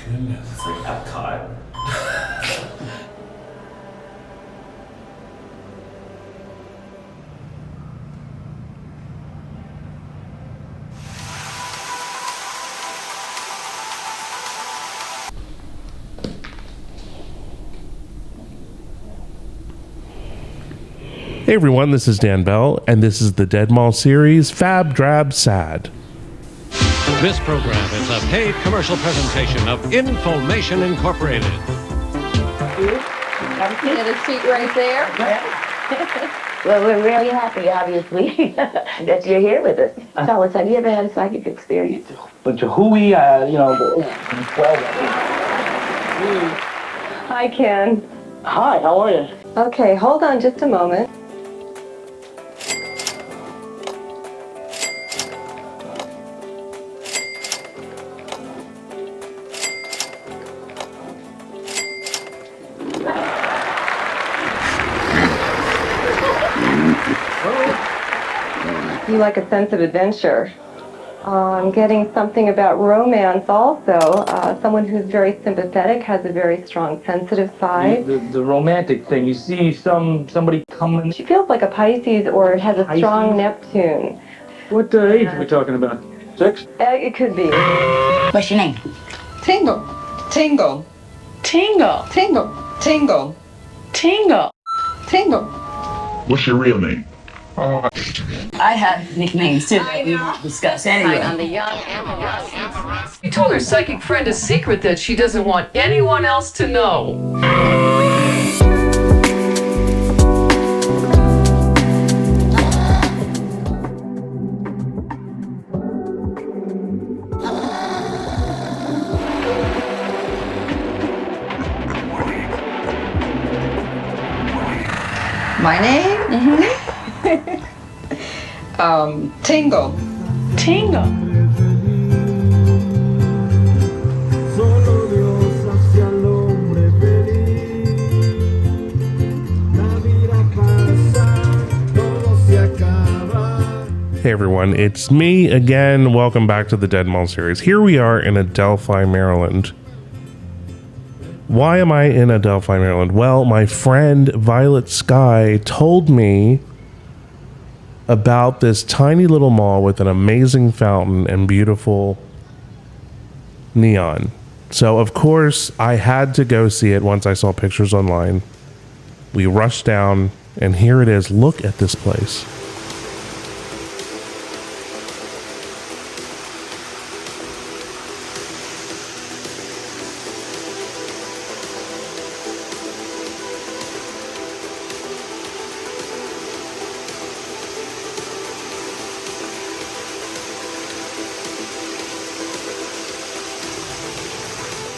goodness. It's like Epcot. Hey everyone, this is Dan Bell, and this is the Dead Mall series, FAB, DRAB, SAD. This program is a paid commercial presentation of Information Incorporated. Get a seat right there. Well, we're really happy, obviously, that you're here with us. Tell us, have you ever had a psychic experience? But hooey, well. Hi, Ken. Hi, how are you? Okay, hold on just a moment. You like a sense of adventure. I'm getting something about romance also. Someone who's very sympathetic, has a very strong sensitive side. The romantic thing, you see somebody coming. She feels like a Pisces or has a strong Neptune. What age are we talking about? 6? It could be. What's your name? Tingle, tingle, tingle, tingle, tingle, tingle, tingle. What's your real name? I have nicknames too that we won't discuss anyway. On the young and the young. She told her psychic friend a secret that she doesn't want anyone else to know. My name? Tingle. Tingle. Hey everyone, it's me again. Welcome back to the Dead Mall series. Here we are in Adelphi, Maryland. Why am I in Adelphi, Maryland? Well, my friend Violet Sky told me about this tiny little mall with an amazing fountain and beautiful neon. So, of course, I had to go see it once I saw pictures online. We rushed down, and here it is. Look at this place.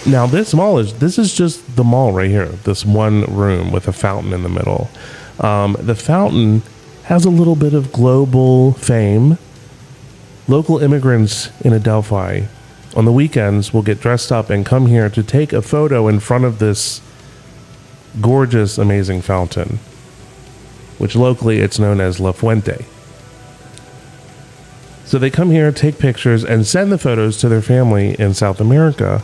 Now this is just the mall right here. This one room with a fountain in the middle. The fountain has a little bit of global fame. Local immigrants in Adelphi on the weekends will get dressed up and come here to take a photo in front of this gorgeous, amazing fountain, which locally it's known as La Fuente. So they come here, take pictures, and send the photos to their family in South America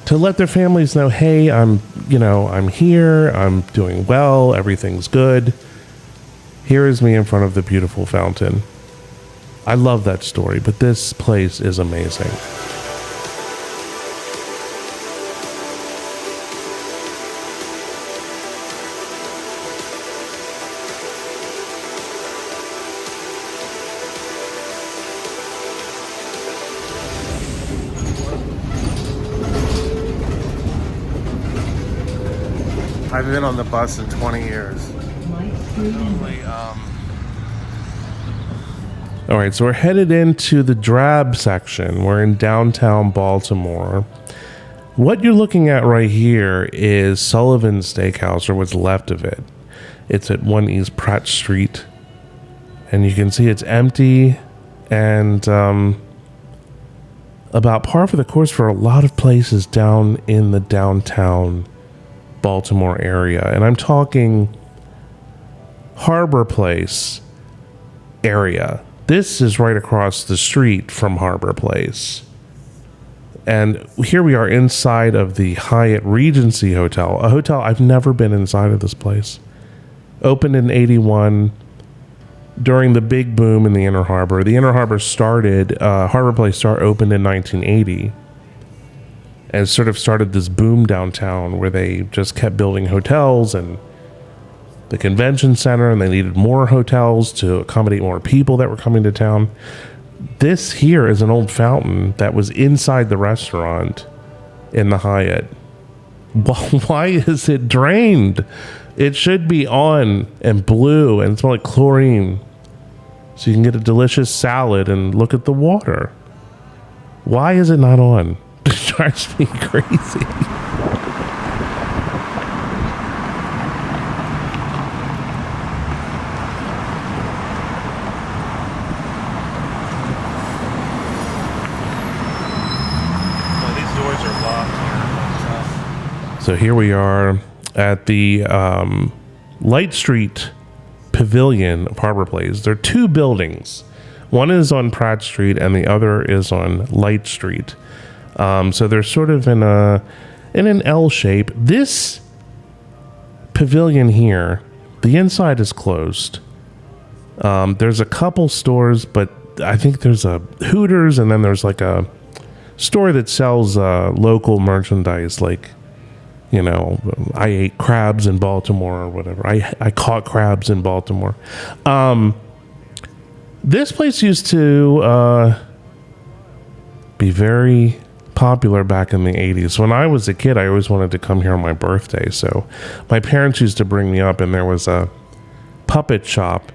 to let their families know, hey, I'm here, I'm doing well, everything's good. Here is me in front of the beautiful fountain. I love that story, but this place is amazing. I've been on the bus in 20 years. All right, so we're headed into the DRAB section. We're in downtown Baltimore. What you're looking at right here is Sullivan's Steakhouse, or what's left of it. It's at 1 East Pratt Street. And you can see it's empty and about par for the course for a lot of places down in the downtown Baltimore area. And I'm talking Harborplace area. This is right across the street from Harborplace. And here we are inside of the Hyatt Regency Hotel, a hotel I've never been inside of this place. Opened in 81 during the big boom in the Inner Harbor. The Inner Harbor started, Harborplace opened in 1980 and sort of started this boom downtown where they just kept building hotels and the convention center, and they needed more hotels to accommodate more people that were coming to town. This here is an old fountain that was inside the restaurant in the Hyatt. Why is it drained? It should be on and blue and smell like chlorine, so you can get a delicious salad and look at the water. Why is it not on? It drives me crazy. So here we are at the Light Street Pavilion of Harborplace. There are two buildings. One is on Pratt Street and the other is on Light Street. So they're sort of in an L shape. This pavilion here, the inside is closed. There's a couple stores, but I think there's a Hooters, and then there's like a store that sells local merchandise, like, you know, I ate crabs in Baltimore or whatever. I caught crabs in Baltimore. This place used to be very popular back in the 80s. When I was a kid, I always wanted to come here on my birthday. So my parents used to bring me up, and there was a puppet shop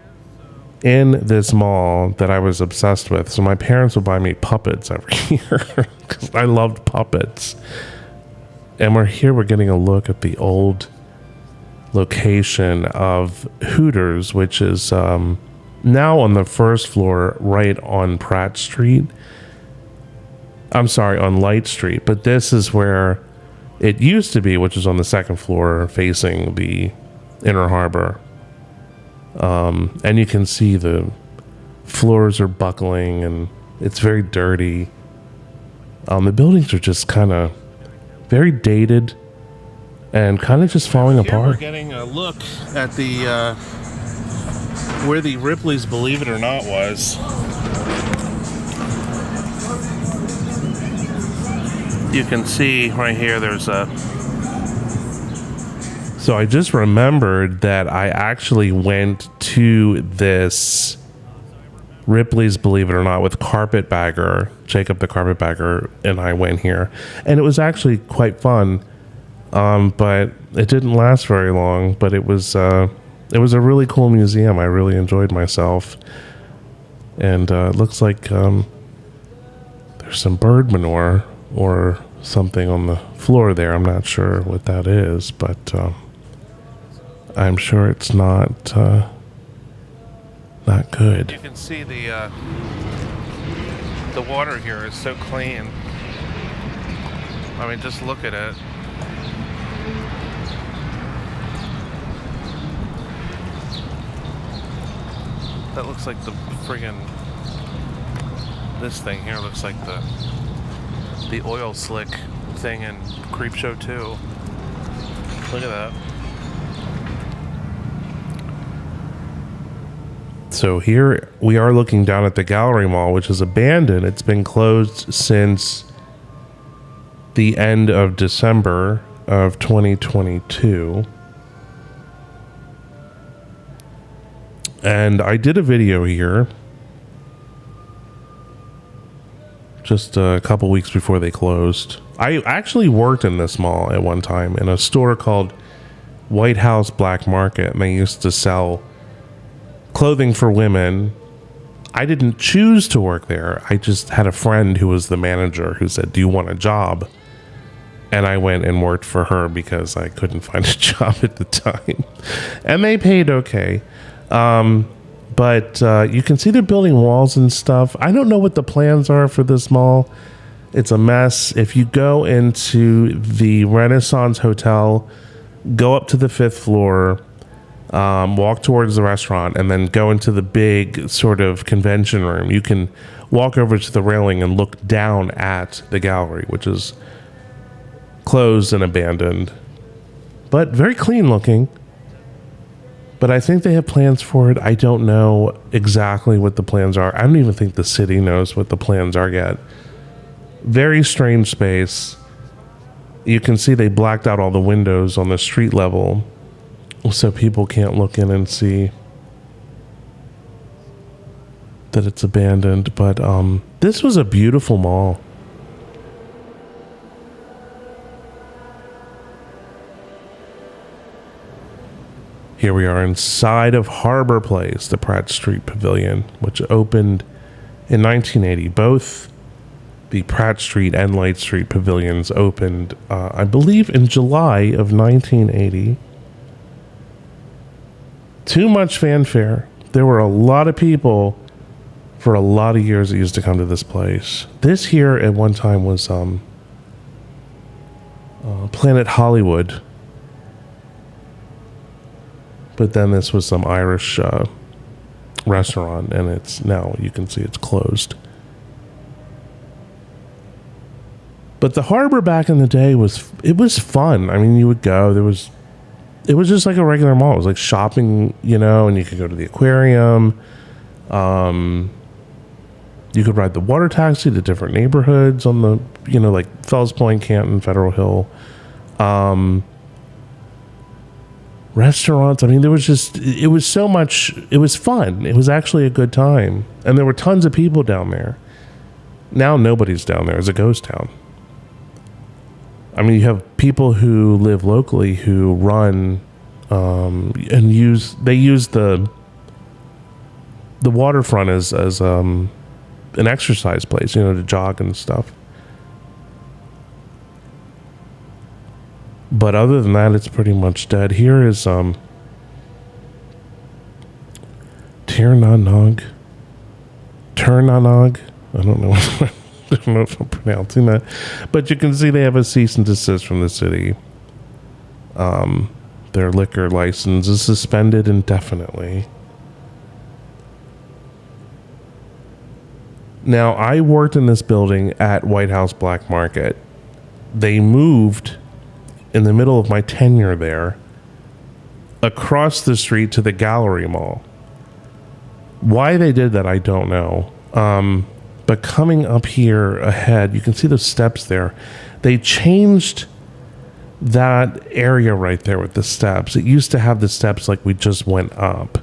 in this mall that I was obsessed with. So my parents would buy me puppets every year because I loved puppets. And we're getting a look at the old location of Hooters, which is now on the first floor right on Pratt Street. I'm sorry, on Light Street. But this is where it used to be, which is on the second floor facing the Inner Harbor. And you can see the floors are buckling and it's very dirty. The buildings are just kind of very dated and kind of just falling apart. We're getting a look at the where the Ripley's Believe It or Not was. You can see right here there's a... So I just remembered that I actually went to this Ripley's Believe It or Not with Carpetbagger, Jacob the Carpetbagger, and I went here, and it was actually quite fun, but it didn't last very long. But it was a really cool museum. I really enjoyed myself, and it looks like there's some bird manure or something on the floor there. I'm not sure what that is, but I'm sure it's not good. You can see the water here is so clean. I mean, just look at it. That looks like the friggin'... This thing here looks like the oil slick thing in Creepshow 2. Look at that. So here we are looking down at the Gallery Mall, which is abandoned. It's been closed since the end of December of 2022. And I did a video here just a couple weeks before they closed. I actually worked in this mall at one time in a store called White House Black Market, and they used to sell clothing for women. I didn't choose to work there. I just had a friend who was the manager who said, "Do you want a job?" And I went and worked for her because I couldn't find a job at the time. And they paid okay. But you can see they're building walls and stuff. I don't know what the plans are for this mall. It's a mess. If you go into the Renaissance Hotel, go up to the 5th floor, walk towards the restaurant, and then go into the big sort of convention room. You can walk over to the railing and look down at the gallery, which is closed and abandoned, but very clean looking. But I think they have plans for it. I don't know exactly what the plans are. I don't even think the city knows what the plans are yet. Very strange space. You can see they blacked out all the windows on the street level so people can't look in and see that it's abandoned. But this was a beautiful mall. Here we are inside of Harborplace, the Pratt Street Pavilion, which opened in 1980. Both the Pratt Street and Light Street pavilions opened, I believe, in July of 1980. Too much fanfare. There were a lot of people for a lot of years that used to come to this place. This here at one time was Planet Hollywood. But then this was some Irish restaurant, and it's now, you can see it's closed. But the harbor back in the day was fun. I mean, you would go, it was just like a regular mall. It was like shopping, you know, and you could go to the aquarium. You could ride the water taxi to different neighborhoods on the, you know, like Fells Point, Canton, Federal Hill. Restaurants. I mean, there was just, it was so much, it was fun. It was actually a good time. And there were tons of people down there. Now nobody's down there. It's a ghost town. I mean, you have people who live locally who run and use the waterfront as an exercise place, you know, to jog and stuff. But other than that, it's pretty much dead. Here is Tirnanog. I don't know. I don't know if I'm pronouncing that, but you can see they have a cease and desist from the city. Their liquor license is suspended indefinitely. Now, I worked in this building at White House Black Market. They moved in the middle of my tenure there across the street to the Gallery Mall. Why they did that, I don't know. But coming up here ahead, you can see the steps there. They changed that area right there with the steps. It used to have the steps like we just went up.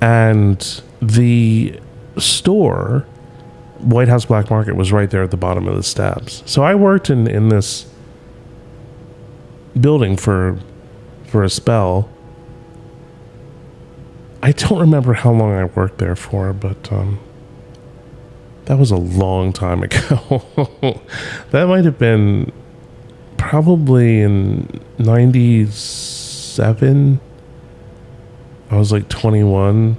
And the store, White House Black Market, was right there at the bottom of the steps. So I worked in this building for a spell. I don't remember how long I worked there for, but that was a long time ago. That might have been probably in 97. I was like 21.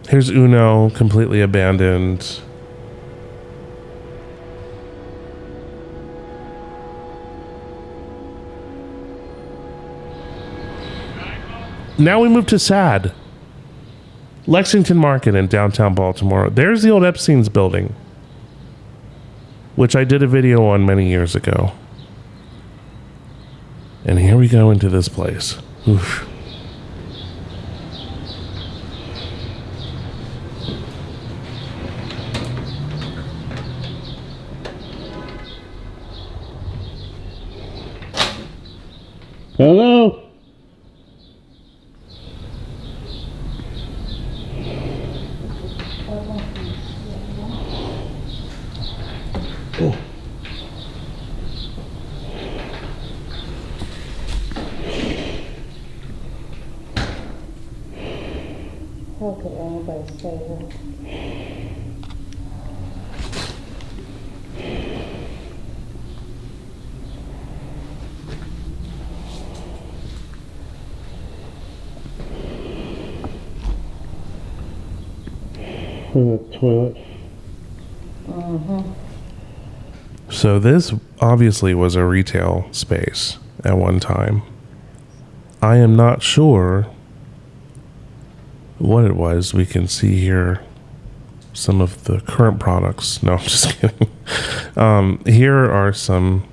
Here's Uno, completely abandoned. Now we move to SAD. Lexington Market in downtown Baltimore. There's the old Epsteins building, which I did a video on many years ago. And here we go into this place. Oof. Hello? Oh. How could anybody say that? The toilet. Mm-hmm. So this obviously was a retail space at one time. I am not sure what it was. We can see here some of the current products. No, I'm just kidding. Here are some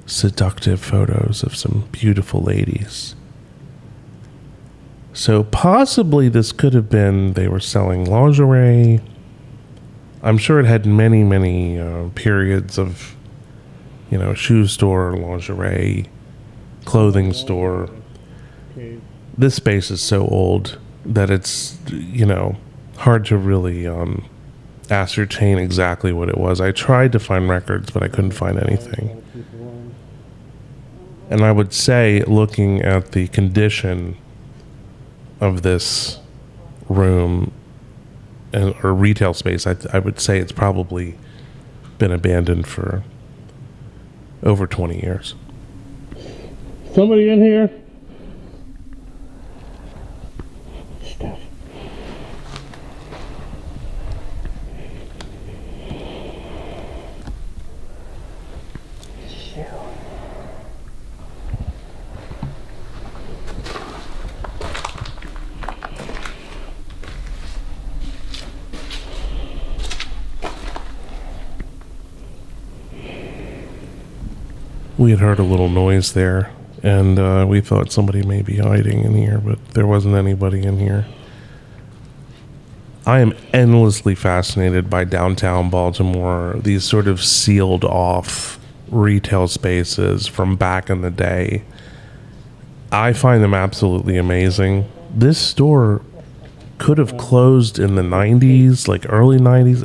seductive photos of some beautiful ladies. So possibly this could have been they were selling lingerie. I'm sure it had many, many periods of, shoe store, lingerie, clothing store. This space is so old that it's, hard to really ascertain exactly what it was. I tried to find records, but I couldn't find anything. And I would say, looking at the condition of this room or retail space, I would say it's probably been abandoned for over 20 years. Somebody in here? Stuff. We had heard a little noise there, and we thought somebody may be hiding in here, but there wasn't anybody in here. I am endlessly fascinated by downtown Baltimore, these sort of sealed off retail spaces from back in the day. I find them absolutely amazing. This store could have closed in the 90s, like early 90s.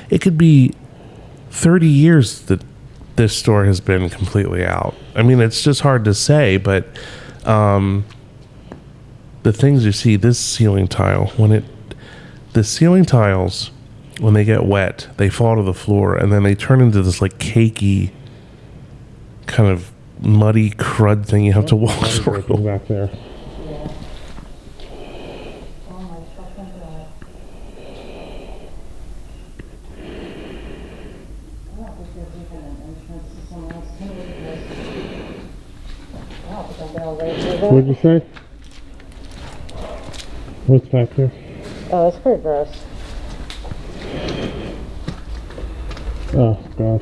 It could be 30 years that this store has been completely out. I mean, it's just hard to say, but the things you see, this ceiling tile, the ceiling tiles, when they get wet, they fall to the floor, and then they turn into this like cakey, kind of muddy crud thing you have to walk through. Back there. Oh my fucking God. I don't think there's even an entrance to someone else. Can you look at this? I don't think I'm gonna wait for that. What'd you say? What's back there? Oh, that's pretty gross. Oh, God.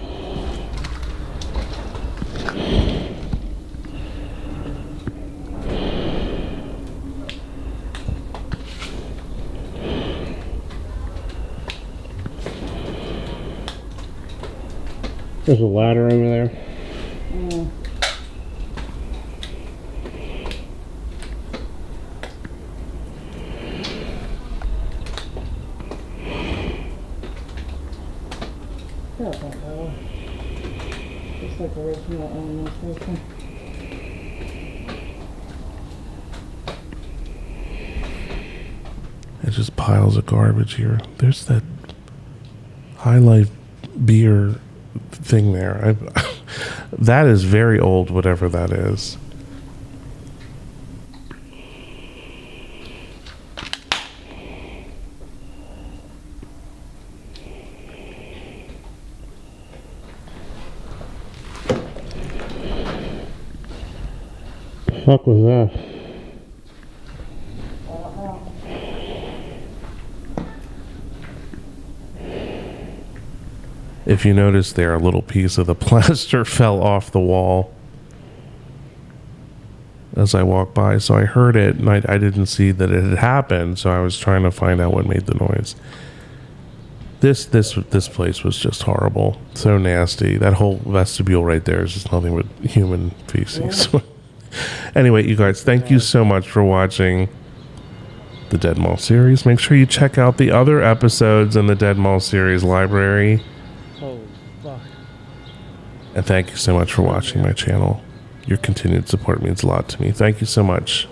There's a ladder over there. Mm. That went well. Just like original administration. It's just piles of garbage here. There's that High Life beer thing there. That is very old, whatever that is. The fuck was that? If you notice there, a little piece of the plaster fell off the wall as I walked by. So I heard it, and I didn't see that it had happened, so I was trying to find out what made the noise. This place was just horrible. So nasty. That whole vestibule right there is just nothing but human feces. Anyway, you guys, thank you so much for watching the Dead Mall series. Make sure you check out the other episodes in the Dead Mall series library. Holy fuck. And thank you so much for watching my channel. Your continued support means a lot to me. Thank you so much.